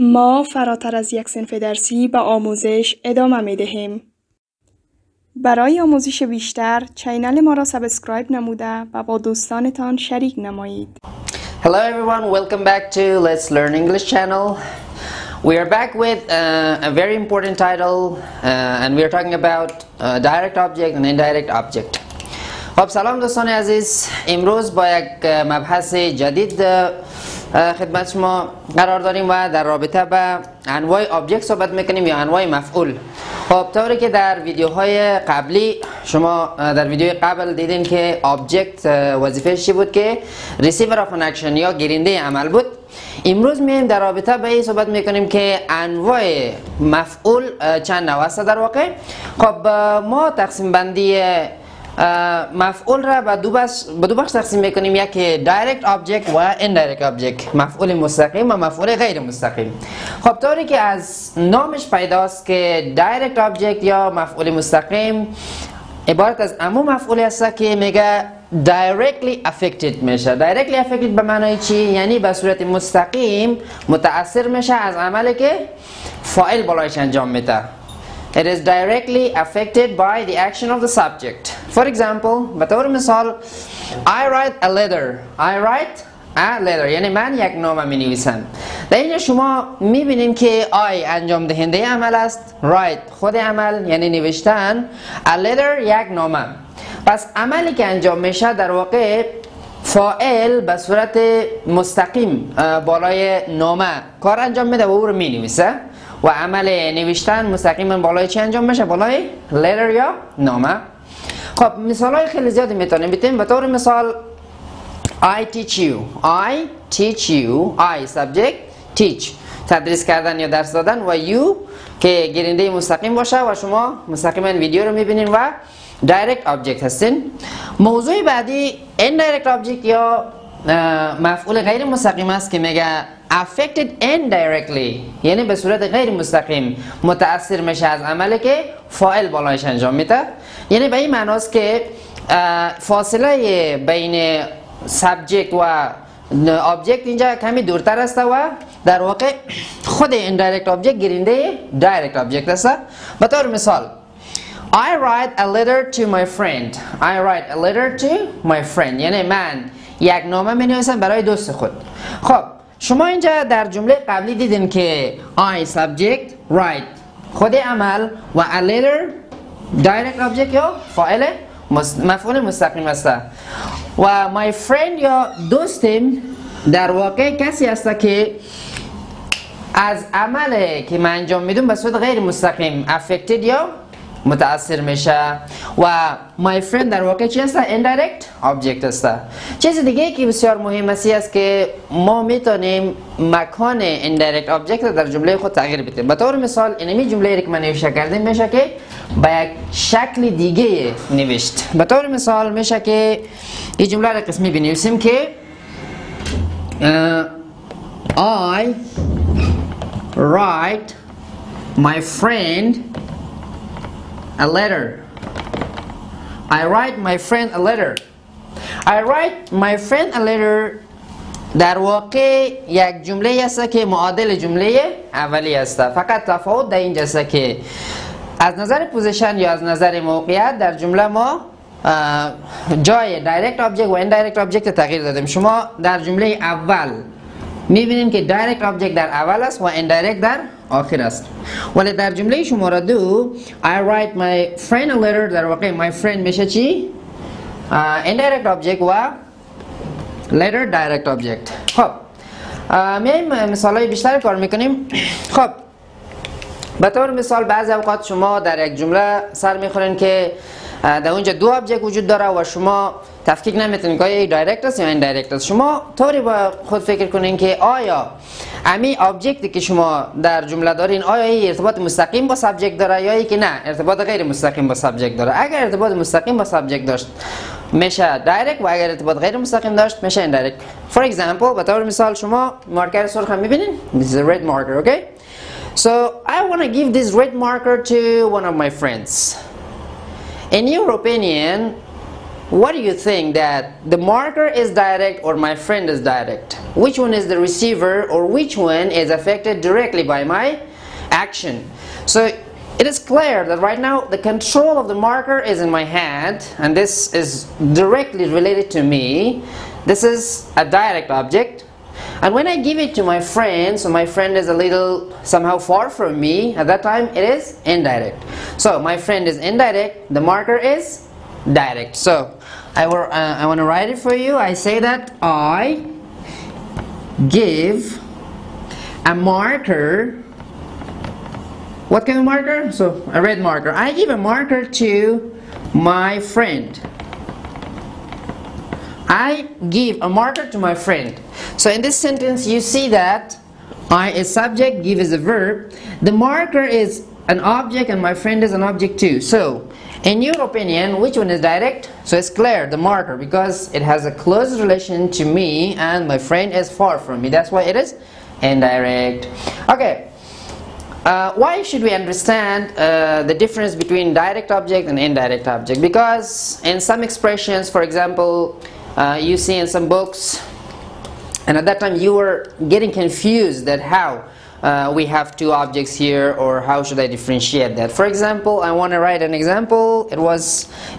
ما فراتر از یک صنف درسی به آموزش ادامه می دهیم. برای آموزش بیشتر چینل ما را سابسکرایب نموده و با دوستانتان شریک نمایید. Hello everyone, welcome back to Let's Learn English channel. We are back with a very important title and we are talking about direct object and indirect object. خب سلام دوستان عزیز، امروز با یک مبحث جدید خدمت شما قرار داریم و در رابطه به انواع آبجکت صحبت میکنیم یا انواع مفعول. خب طوری که در ویدیوهای قبلی شما در ویدیوی قبل دیدین که آبجکت وظیفه‌اش چی بود که receiver of an action یا گیرنده عمل بود. امروز میایم در رابطه به این صحبت میکنیم که انواع مفعول چند نوع است در واقع. خب ما تقسیم بندی مفعول را به دو بخش تقسیم میکنیم، یکی direct object و indirect object، مفعول مستقیم و مفعول غیر مستقیم. خب طوری که از نامش پیداست که direct object یا مفعول مستقیم عبارت از عموم مفعولی است که میگه directly affected میشه. directly affected به معنای چی؟ یعنی به صورت مستقیم متاثر میشه از عملی که فاعل بالایش انجام میده. It is directly affected by the action of the subject. For example, به طور مثال I write a letter. I write a letter یعنی من یک نامه می نویسم. در اینجا شما می بینید که I انجام دهنده عمل است، write خود عمل یعنی نوشتن، a letter یک نامه. پس عملی که انجام میشه در واقع فاعل به صورت مستقیم بالای نامه کار انجام میده و او رو می نویسه و عمل نوشتن مستقیما بالای چی انجام میشه؟ بالای letter یا نامه. خب مثال های خیلی زیادی میتونیم بتیم. به طور مثال I teach you. I teach you. I subject teach تدریس کردن یا درس دادن و you که گیرنده مستقیم باشه و شما مستقیما ویدیو رو میبینین و direct object هستین. موضوع بعدی indirect object یا مفعول غیر مستقیم است که میگه affected indirectly یعنی به صورت غیر مستقیم متاثر میشه از عملی که فاعل بالایش انجام میده. یعنی به این معناست که فاصله بین subject و object اینجا کمی دورتر است و در واقع خود indirect object گیرنده direct object است. به طور مثال I write a letter to my friend. I write a letter to my friend یعنی من یک نامه می نویسم برای دوست خود. خب شما اینجا در جمله قبلی دیدین که I subject write خود عمل و a letter direct object یا فاعل مفعول مستقیم است و my friend یا دوستم در واقع کسی است که از عمل که من انجام میدم به صورت غیر مستقیم affected یا متاثر میشه و my friend در واقع چی است؟ indirect object است. چیز دیگه که بسیار مهم است که ما میتونیم مکان indirect object در جمله خود تغییر بدیم. به طور مثال اینمی جمله که من نوشته کردم میشه که با یک شکل دیگه نوشت. به طور مثال میشه که این جمله را قسمی بنویسیم که I write my friend a letter. I write my friend a letter. I write my friend a letter در واقع یک جمله است که معادل جمله اولی است. فقط تفاوت در اینجا است که از نظر پوزیشن یا از نظر موقعیت در جمله ما جای direct object و indirect object تغییر دادیم. شما در جمله اول میبینید که direct object در اول است و indirect در آخر است. ولی در جمله شماره 2 I write my friend a letter در واقع my friend میشه چی؟ indirect object و letter direct object. خب میایم مثال های بیشتر کار میکنیم. خب به طور مثال بعضی اوقات شما در یک جمله سر میخورین که در اونجا دو آبجکت وجود داره و شما تفکیک نمیتونید که آیا دایرکت است یا ایندایرکت است. شما طوری با خود فکر کنین که آیا امی آبجکتی که شما در جمله دارین آیا این ارتباط مستقیم با سابجکت داره یا ای که نه ارتباط غیر مستقیم با سابجکت داره. اگر ارتباط مستقیم با سابجکت داشت میشه دایرکت و اگر ارتباط غیر مستقیم داشت میشه ایندایرکت. For example به طور مثال شما مارکر سرخ هم میبینین. This is a red marker, okay? So I want to give this red marker to one of my friends. In your opinion, what do you think, that the marker is direct or my friend is direct? Which one is the receiver, or which one is affected directly by my action? So it is clear that right now the control of the marker is in my hand, and this is directly related to me. This is a direct object. And when I give it to my friend, so my friend is a little somehow far from me, at that time it is indirect. So my friend is indirect, the marker is direct. So I want to write it for you. I say that I give a marker. What kind of marker? So a red marker. I give a marker to my friend. I give a marker to my friend. So in this sentence you see that I is subject, give is a verb. The marker is an object and my friend is an object too. So in your opinion, which one is direct? So it's clear, the marker, because it has a close relation to me and my friend is far from me. That's why it is indirect. Okay. Why should we understand the difference between direct object and indirect object? Because in some expressions, for example, you see in some books, and at that time you were getting confused that how we have two objects here, or how should I differentiate that. For example, I want to write an example. It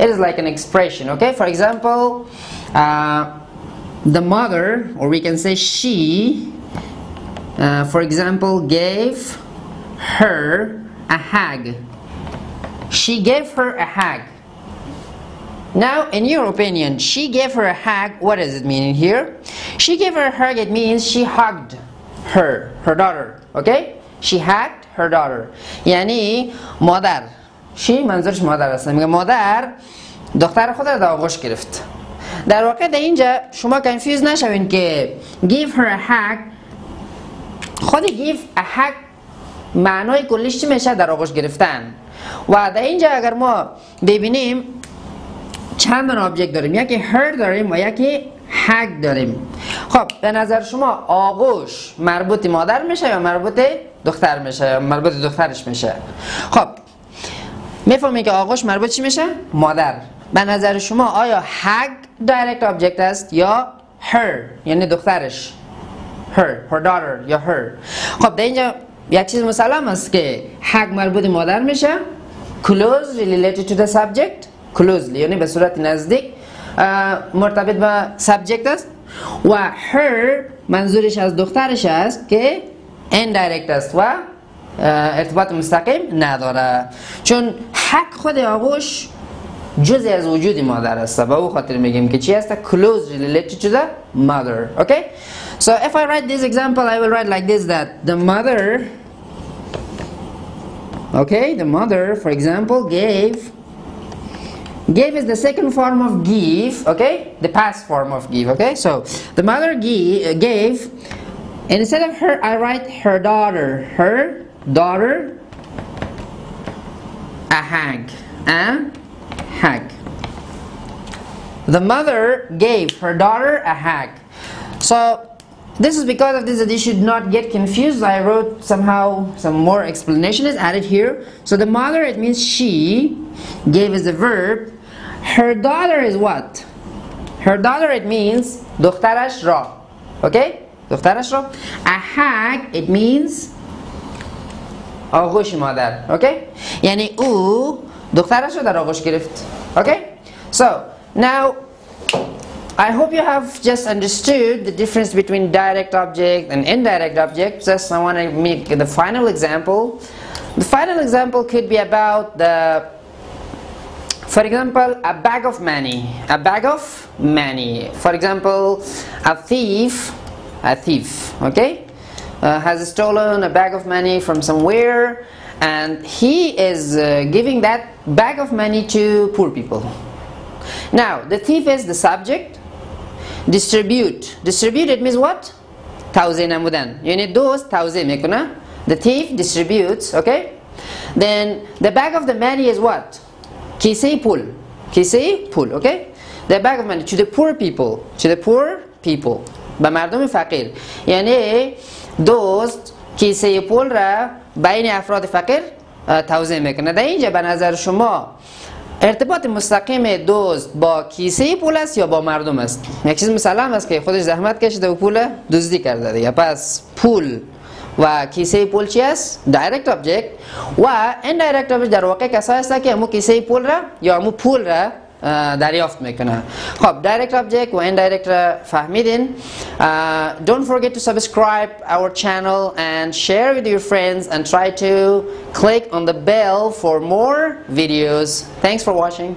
is like an expression, okay? For example, the mother, or we can say she, for example, gave her a hug. She gave her a hug. Now, in your opinion, she gave her a hug, what does it mean in here? She gave her a hug, it means she hugged her daughter, okay? She hugged her daughter. یعنی مادر، she منظورش مادر است، میگه مادر دختر خود را در آغوش گرفت. در واقع در اینجا شما کنفیوز نشوین که give her a hug، خود give a hug معنای کلیش چی میشه؟ در آغوش گرفتن. و در اینجا اگر ما ببینیم چند تا ابجکت داریم، یکی her داریم و یکی hug داریم. خب به نظر شما آغوش مربوط مادر میشه یا مربوط دختر میشه یا مربوط دخترش میشه؟ خب میفهمید که آغوش مربوط چی میشه؟ مادر. به نظر شما آیا hug direct object است یا her یعنی دخترش؟ her daughter یا her. خب در اینجا یک چیز مسلم است که hug مربوط مادر میشه، closely related to the subject، closely یعنی به صورت نزدیک مرتبط به سابجکت است، و her منظورش از دخترش است که indirect است و ارتباط مستقیم نداره، چون حق خود آغوش جزء از وجود مادر است. به او خاطر میگیم که چی است؟ closely related to the mother. Okay, so if I write this example, I will write like this, that the mother, okay, the mother, for example, gave is the second form of give, okay, the past form of give. Okay, so the mother gave, and instead of her I write her daughter a hug, the mother gave her daughter a hug. So this is because of this that you should not get confused. I wrote somehow some more explanation is added here. So the mother, it means she, gave is the verb. Her daughter is what? Her daughter, it means دخترش را. Okay? دخترش را. A hug, it means آغوش مادر. Okay? یعنی او دخترش را در آغوش گرفت. Okay? So now I hope you have just understood the difference between direct object and indirect object. Just I want to make the final example. The final example could be about for example, a bag of money. A bag of money. For example, a thief, okay, has stolen a bag of money from somewhere, and he is giving that bag of money to poor people. Now, the thief is the subject. Distribute. Distribute, it means what? توزیع نمودن. یعنی دوست توزیع میکنه. The thief distributes, okay? Then the bag of the money is what? کیسه پول, okay? The bag of money to the poor people. به مردم فقیر. یعنی دوست کیسه پول را بین افراد فقیر توزیع میکنه. در اینجا به نظر شما ارتباط مستقیم دوست با کیسه پول است یا با مردم است؟ یک چیز مسلم است که خودش زحمت کشیده و پول دزدی کرده دیگه. پس پول و کیسه پول چی است؟ دایرکت آبجکت. و ایندایرکت آبجکت در واقع کسایی هستند که همون کیسه پول را یا همون پول را دریافت میکنه. خب دایرکت آبجکت و ایندایرکت را فهمیدین. Don't forget to subscribe our channel and share with your friends and try to click on the bell for more videos. Thanks for watching.